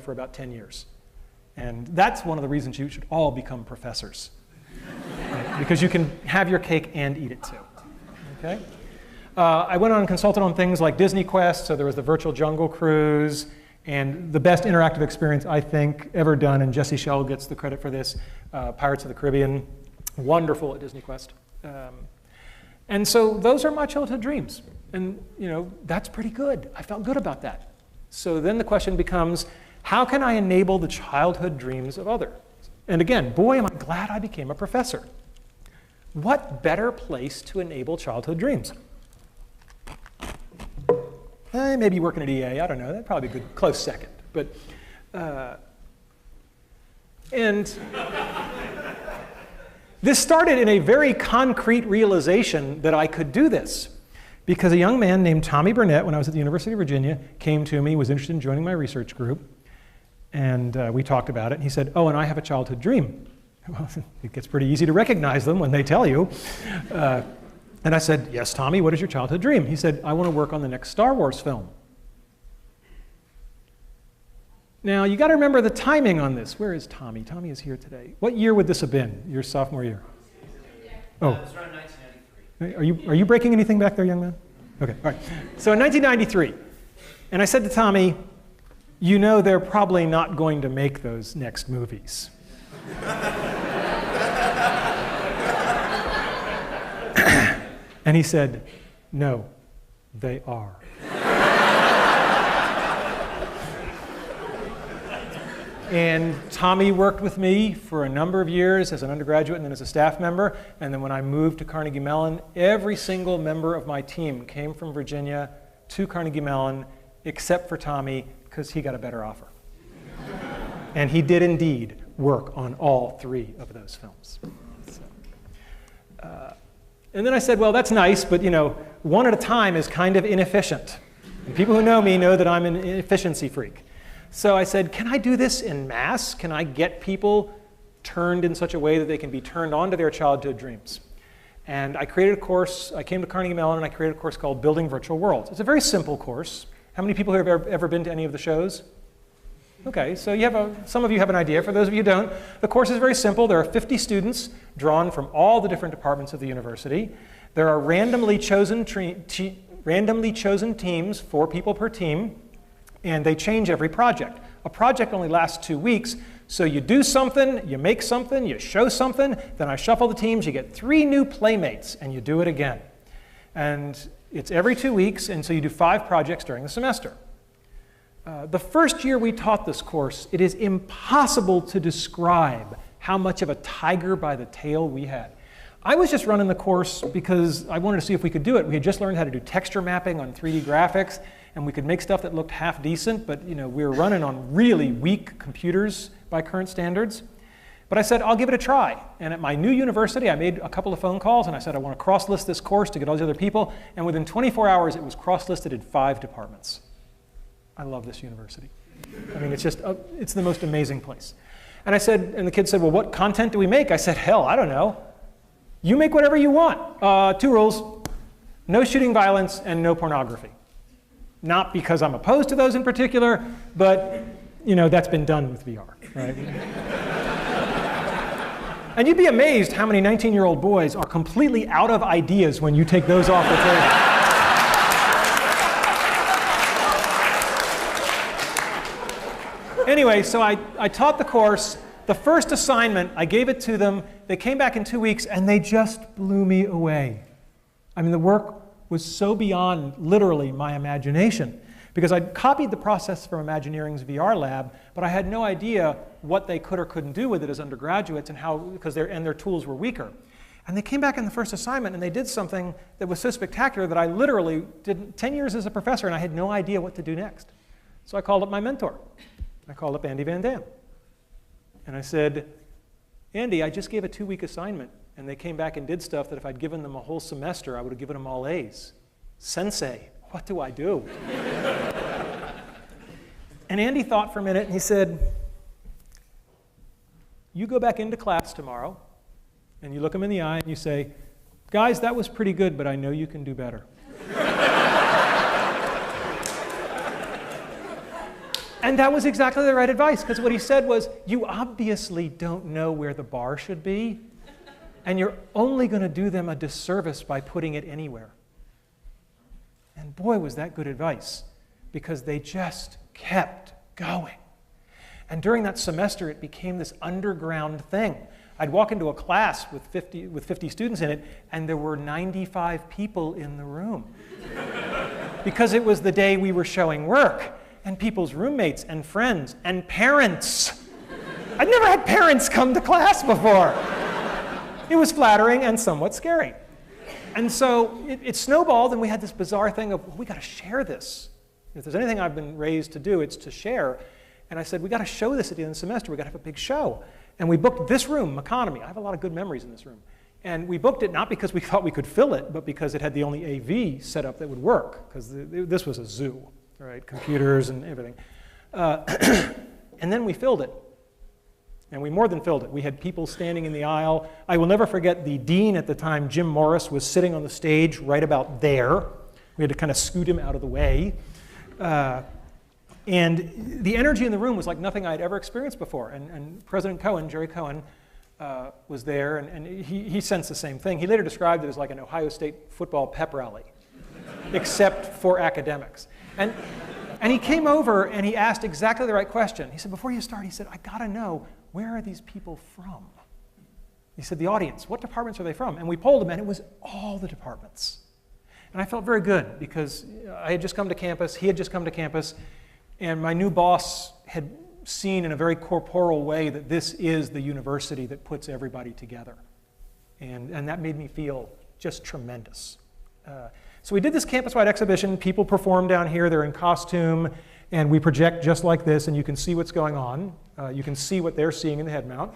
for about 10 years. And that's one of the reasons you should all become professors. Right? Because you can have your cake and eat it too. Okay? I went on and consulted on things like Disney Quest, so there was the Virtual Jungle Cruise, and the best interactive experience I think ever done, and Jesse Schell gets the credit for this, Pirates of the Caribbean. Wonderful at Disney Quest. And so those are my childhood dreams. And that's pretty good. I felt good about that. So then the question becomes, how can I enable the childhood dreams of others? And again, boy, am I glad I became a professor. What better place to enable childhood dreams? Maybe working at EA, I don't know, that'd probably be a good close second. But, and this started in a very concrete realization that I could do this. Because a young man named Tommy Burnett, when I was at the University of Virginia, came to me, was interested in joining my research group, and we talked about it, and he said, oh, and I have a childhood dream. Well, it gets pretty easy to recognize them when they tell you. And I said, yes, Tommy, what is your childhood dream? He said, I want to work on the next Star Wars film. Now, you got to remember the timing on this. Where is Tommy? Tommy is here today. What year would this have been, your sophomore year? Oh. It was around 1993. Are you breaking anything back there, young man? Okay, all right. So in 1993, and I said to Tommy, they're probably not going to make those next movies. And he said, no, they are. And Tommy worked with me for a number of years as an undergraduate and then as a staff member. And then when I moved to Carnegie Mellon, every single member of my team came from Virginia to Carnegie Mellon, except for Tommy, because he got a better offer. And he did indeed work on all 3 of those films. And then I said, well, that's nice, but one at a time is kind of inefficient. And people who know me know that I'm an efficiency freak. So I said, can I do this in mass? Can I get people turned in such a way that they can be turned on to their childhood dreams? And I created a course. I came to Carnegie Mellon and I created a course called Building Virtual Worlds. It's a very simple course. How many people here have ever been to any of the shows? Okay, so some of you have an idea. For those of you who don't, the course is very simple. There are 50 students drawn from all the different departments of the university. There are randomly chosen teams, 4 people per team, and they change every project. A project only lasts 2 weeks, so you do something, you make something, you show something, then I shuffle the teams, you get 3 new playmates, and you do it again. And it's every 2 weeks, and so you do 5 projects during the semester. The first year we taught this course, it is impossible to describe how much of a tiger by the tail we had. I was just running the course because I wanted to see if we could do it. We had just learned how to do texture mapping on 3D graphics, and we could make stuff that looked half decent, but we were running on really weak computers by current standards. But I said, I'll give it a try. And at my new university, I made a couple of phone calls, and I said, I want to cross-list this course to get all these other people. And within 24 hours, it was cross-listed in 5 departments. I love this university. I mean, it's just, it's the most amazing place. And I said, and the kids said, well, what content do we make? I said, hell, I don't know. You make whatever you want. 2 rules, no shooting violence and no pornography. Not because I'm opposed to those in particular, but that's been done with VR, right? And you'd be amazed how many 19-year-old boys are completely out of ideas when you take those off the table. Anyway, so I taught the course. The first assignment, I gave it to them. They came back in 2 weeks, and they just blew me away. I mean, the work was so beyond, literally, my imagination. Because I'd copied the process from Imagineering's VR lab, but I had no idea what they could or couldn't do with it as undergraduates and how, because their tools were weaker. And they came back in the first assignment, and they did something that was so spectacular that I literally did 10 years as a professor, and I had no idea what to do next. So I called up my mentor. I called up Andy Van Dam. And I said, Andy, I just gave a 2-week assignment, and they came back and did stuff that if I'd given them a whole semester, I would have given them all A's. Sensei, what do I do? And Andy thought for a minute, and he said, you go back into class tomorrow, and you look them in the eye, and you say, guys, that was pretty good, but I know you can do better. And that was exactly the right advice, because what he said was, you obviously don't know where the bar should be, and you're only going to do them a disservice by putting it anywhere. And boy, was that good advice, because they just kept going. And during that semester, it became this underground thing. I'd walk into a class with 50 students in it, and there were 95 people in the room. Because it was the day we were showing work, and people's roommates and friends and parents. I'd never had parents come to class before. It was flattering and somewhat scary. And so it snowballed, and we had this bizarre thing of, well, we got to share this. If there's anything I've been raised to do, it's to share. And I said, we got to show this at the end of the semester. We got to have a big show. And we booked this room, Economy. I have a lot of good memories in this room. And we booked it not because we thought we could fill it, but because it had the only AV set up that would work, because this was a zoo, right? Computers and everything. And then we filled it. And we more than filled it. We had people standing in the aisle. I will never forget the dean at the time, Jim Morris, was sitting on the stage right about there. We had to kind of scoot him out of the way. And the energy in the room was like nothing I'd ever experienced before. And President Cohen, Jerry Cohen, was there, and he sensed the same thing. He later described it as like an Ohio State football pep rally, except for academics. And he came over and he asked exactly the right question. He said, before you start, he said, I gotta know, where are these people from? He said, the audience, what departments are they from? And we polled them, and it was all the departments. And I felt very good, because I had just come to campus, he had just come to campus, and my new boss had seen in a very corporal way that this is the university that puts everybody together. And that made me feel just tremendous. So we did this campus-wide exhibition. People perform down here. They're in costume. And we project just like this, and you can see what's going on. You can see what they're seeing in the head mount.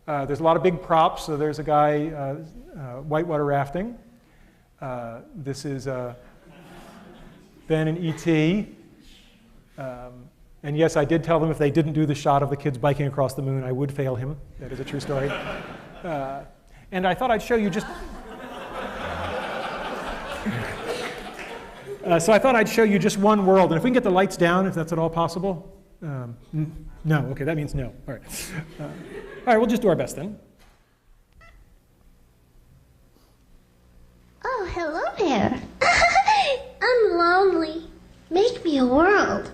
There's a lot of big props. So there's a guy whitewater rafting. This is Ben and E.T. And yes, I did tell them if they didn't do the shot of the kids biking across the moon, I would fail him. That is a true story. And I thought I'd show you just... So I thought I'd show you just one world. And if we can get the lights down, if that's at all possible. No, okay, that means no. All right. All right, we'll just do our best then. Oh, hello there. I'm lonely. Make me a world.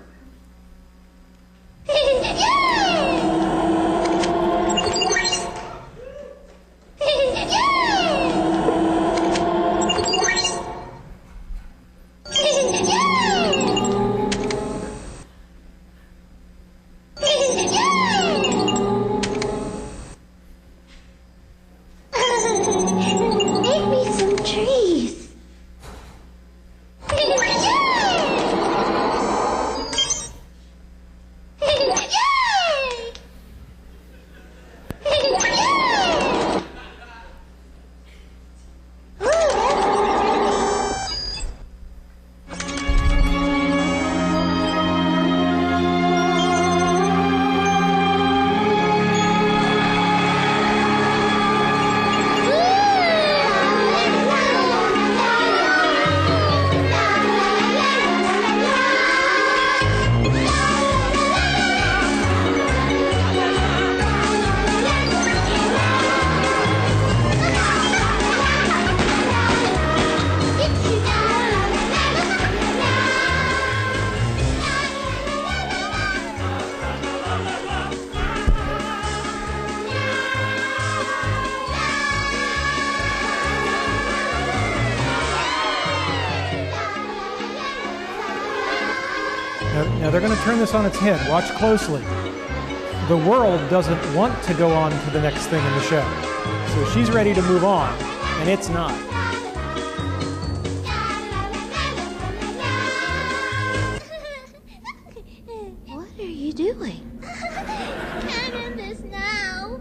Make me some trees. Now they're going to turn this on its head. Watch closely. The world doesn't want to go on to the next thing in the show. So she's ready to move on, and it's not. What are you doing? Can't end this now.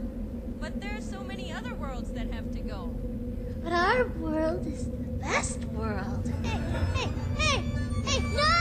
But there's so many other worlds that have to go. But our world is the best world. Hey, no!